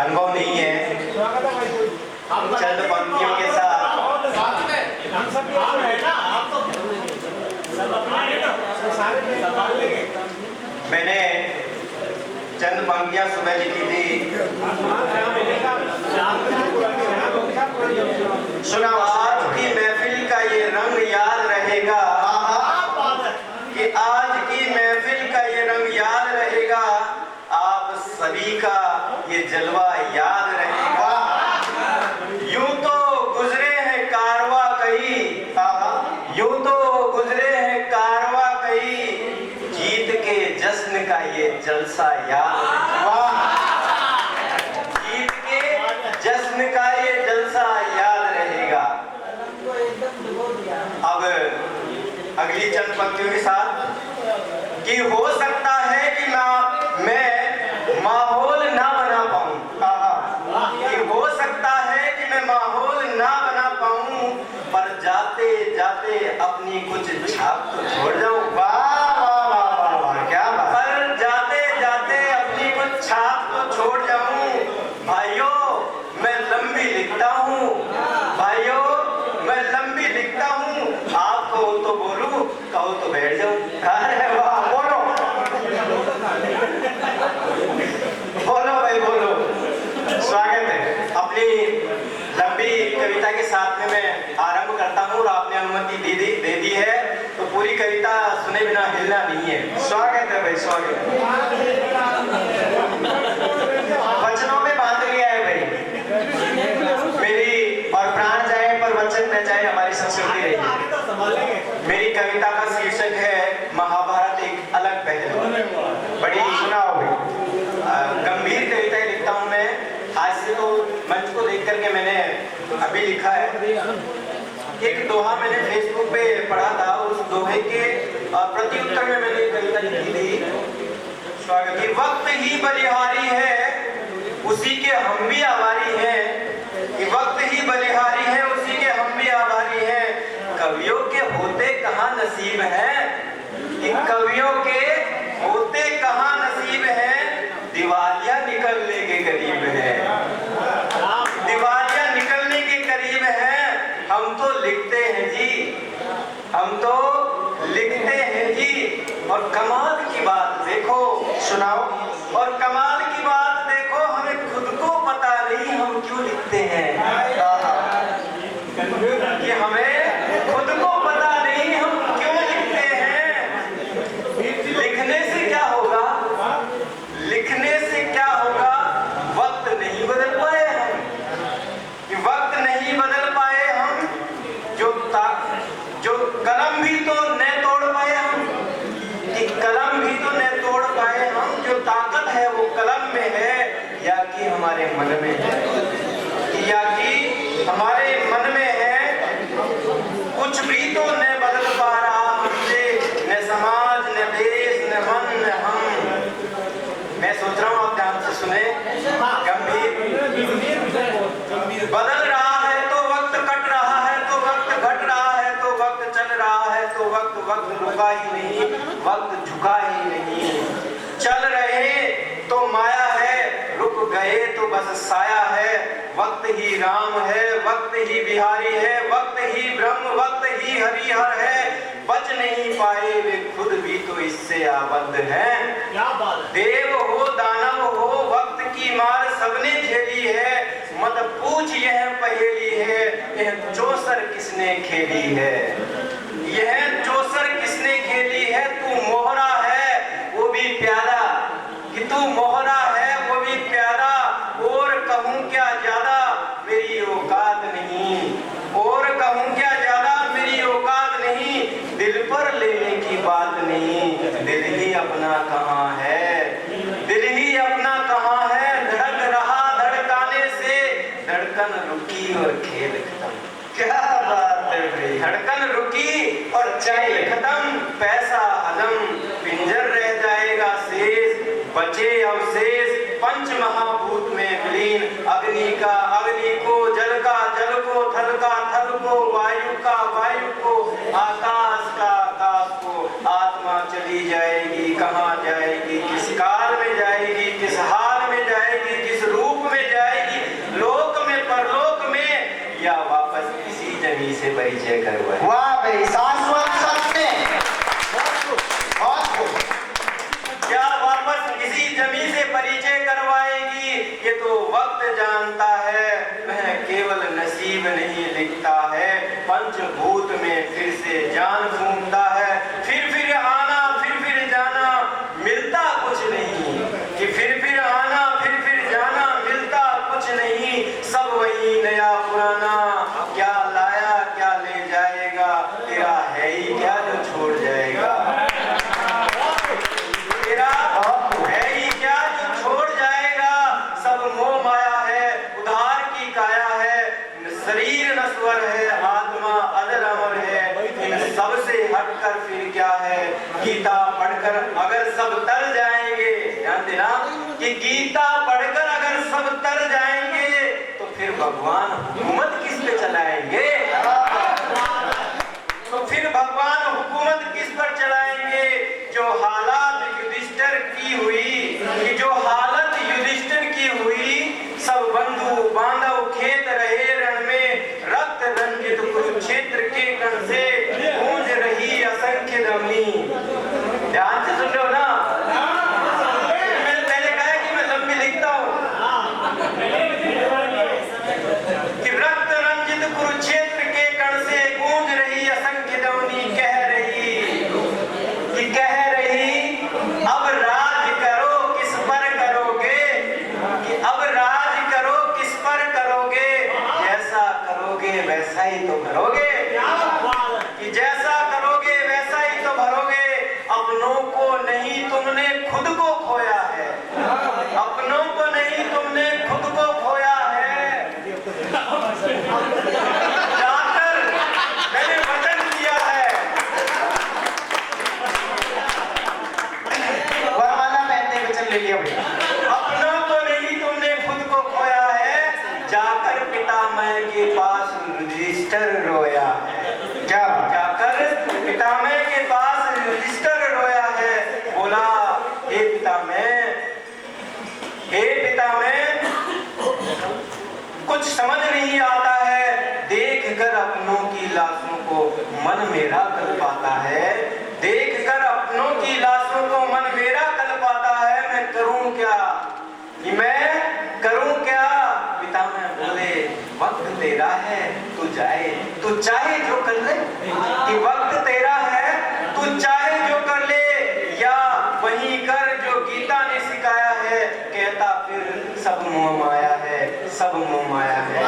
अनुभव नहीं है, चंद पंक्तियों के साथ मैंने चंद पंक्तियां सुबह लिखी थी। सुना, आज की महफिल का ये रंग याद रहेगा, कि आज की महफिल का ये रंग याद रहेगा, आप सभी का ये जलवा याद रहेगा। यूं तो गुजरे हैं कारवा कई, यूं तो गुजरे हैं कारवा कई, जीत के जश्न का ये जलसा याद रहेगा, जीत के जश्न का ये जलसा याद रहेगा। अब अगली चंद पंक्तियों के साथ, कि हो सकता है कि मैं माहौल ना बना पाऊं, कि हो सकता है कि मैं माहौल ना बना पाऊं, पर जाते जाते अपनी कुछ छाप तो छोड़ जाऊं। वाह वाह वाह वाह वाह, क्या बात। पर जाते जाते अपनी कुछ छाप तो छोड़ जाऊं। भाइयों मैं लंबी लिखता हूं, भाइयों मैं लंबी लिखता हूं, आप कहो तो बोलूं, कहो तो बैठ जाऊं। अरे वाह, बोलो बोलो भाई बोलो। स्वागत है। अपनी लंबी कविता के साथ में मैं आरंभ करता हूँ और आपने अनुमति दे दी है, तो पूरी कविता सुने बिना हिलना नहीं है। स्वागत है भाई, स्वागत है। वचनों में बांध लिया है भाई, मेरी और प्राण जाए पर वचन न जाए, हमारी संस्कृति रही। मेरी कविता का शीर्षक है महाभारत एक अलग पहलू। बड़ी सुनाओ भाई, गंभीर कविताएं लिखता हूँ मैं। आज से तो मंच को देख करके मैंने अभी लिखा है। एक दोहा मैंने फेसबुक पे पढ़ा था, उस दोहे के प्रति उत्तर में मैंने कविता लिखी थी। स्वागत। कि वक्त ही बलिहारी है, उसी के हम भी आभारी हैं, कि वक्त ही बलिहारी है, उसी के हम भी आभारी हैं। कवियों के होते कहाँ नसीब है, कि कवियों के होते कहाँ नसीब है, दिवालिया निकलने के करीब है, दिवालिया निकलने के करीब है। हम तो लिखते हैं जी, हम तो लिखते हैं जी। और कमाल की बात देखो, सुनाओ, और कमाल की बात देखो, हमें खुद को पता नहीं हम क्यों लिखते हैं, कि हमें खुद को पता नहीं हम क्यों लिखते हैं। लिखने से क्या होगा, लिखने से क्या होगा, वक्त नहीं बदल पाए हम, कि वक्त नहीं बदल पाए हम, जो कलम भी तो न तोड़ पाए हम, कि कलम भी तो न तोड़ पाए हम। जो ताकत है वो कलम में है, या कि हमारे मन में है, या कि हमारे मन में है। कुछ भी तो न बदल पा रहा हमसे, न समाज न देश न मन न हम। मैं सोच रहा हूँ आप ध्यान से सुने। गंभीर बदल रहा है तो वक्त कट रहा है, तो वक्त घट रहा है, तो वक्त चल रहा है, तो वक्त रुका ही नहीं, वक्त झुका ही नहीं। चल रहे तो माया है, रुक गए तो बस साया है। वक्त ही राम है, वक्त ही बिहारी है, वक्त ही ब्रह्म, वक्त ही हरिहर है। बच नहीं पाए वे खुद भी तो इससे आबद्ध हैं। देव हो दानव हो, वक्त की मार सबने झेली है। मत पूछ यह पहेली है, यह चौसर किसने खेली है, यह चौसर किसने खेली है। तू मोहरा है वो भी प्यारा, कि तू मोहरा है वो भी प्यारा। और कहूँ क्या ज्यादा मेरी औकात नहीं, और कहूँ क्या ज्यादा मेरी औकात नहीं। दिल पर लेने की बात नहीं, दिल ही अपना कहाँ है, दिल ही अपना कहाँ है। धड़क रहा धड़काने से, धड़कन रुकी और खेल खत्म। क्या बात है भाई, धड़कन रुकी और खेल खत्म। पैसा हजम, पिंजर रह जाएगा शेष, बचे अवशेष पंच महाभूत में विलीन। अग्नि का अग्नि को, जल का जल को, थल का थल को, वायु का वायु को, आकाश का आकाश को। आत्मा चली जाएगी, कहाँ जाएगी, किस काल में जाएगी, किस हाल में जाएगी, किस रूप में जाएगी। से परिचय करवाए। वाह भाई, शाश्वत सत्य। बहुत खूब। क्या वापस किसी जमी से परिचय करवाएगी? ये तो वक्त जानता है, वह केवल नसीब नहीं लिखता है। पंचभूत में फिर से जान फूंकता है, फिर आना फिर जाना, मिलता कुछ नहीं। कि फिर आना फिर जाना, मिलता कुछ नहीं। सब वही नया पुराना, क्या लाया क्या ले जाएगा, तेरा है ही क्या जो छोड़ जाएगा। तेरा है ही क्या जो छोड़ जाएगा। सब मोह माया है, उधार की काया है। शरीर नश्वर है, आत्मा अजर अमर है। इन सबसे हटकर फिर क्या है? गीता पढ़कर अगर सब तर जाएंगे, ध्यान देना कि गीता पढ़कर अगर सब तर जाएंगे तो फिर भगवान हुकूमत किस पे चलाएंगे? तो फिर भगवान हुकूमत किस पर चलाएंगे? जो हालात युधिष्ठिर की हुई, कि जो हालत युधिष्ठिर की हुई, सब बंधु बांधव खेत रहे रण में, रक्त रंजित कुरुक्षेत्र के कण से गूंज रही असंख्य ध्वनि। ध्यान से सुन लो ना, मैंने पहले कहा कि मैं लंबी लिखता हूँ कि रक्त रंजित कुरुक्षेत्र के कण से गूंज रही असंख्य ध्वनि। कह रही अब राज करो किस पर करोगे, कि अब राज करो किस पर करोगे। जैसा करोगे वैसा ही तो करोगे, कि जैसा करोगे वैसा ही तो भरोगे। अपनों को नहीं तुमने खुद को खोया है, अपनों को नहीं तुमने खुद को खोया है। जाकर मैंने वचन दिया है। वरमाला पहनने में चल लिया भैया। अपनों को नहीं तुमने खुद को खोया है, जाकर पितामह के पास युधिष्ठिर रोया है। क्या जाकर पितामह के पास युधिष्ठिर रोया है। बोला, हे पितामह, कुछ समझ नहीं आता है। देखकर अपनों की लाशों को मन मेरा कल्पाता है, देखकर अपनों की लाशों को मन मेरा कल्पाता है। मैं करूं क्या, कि मैं करूं क्या? पितामह बोले, वक्त तेरा है, तू जाए, तू चाहे जो कर ले। कि वक्त तेरा है, तू चाहे जो कर ले, या वही कर जो गीता ने सिखाया है। कहता फिर सब मोह माया है, सब मोह माया है।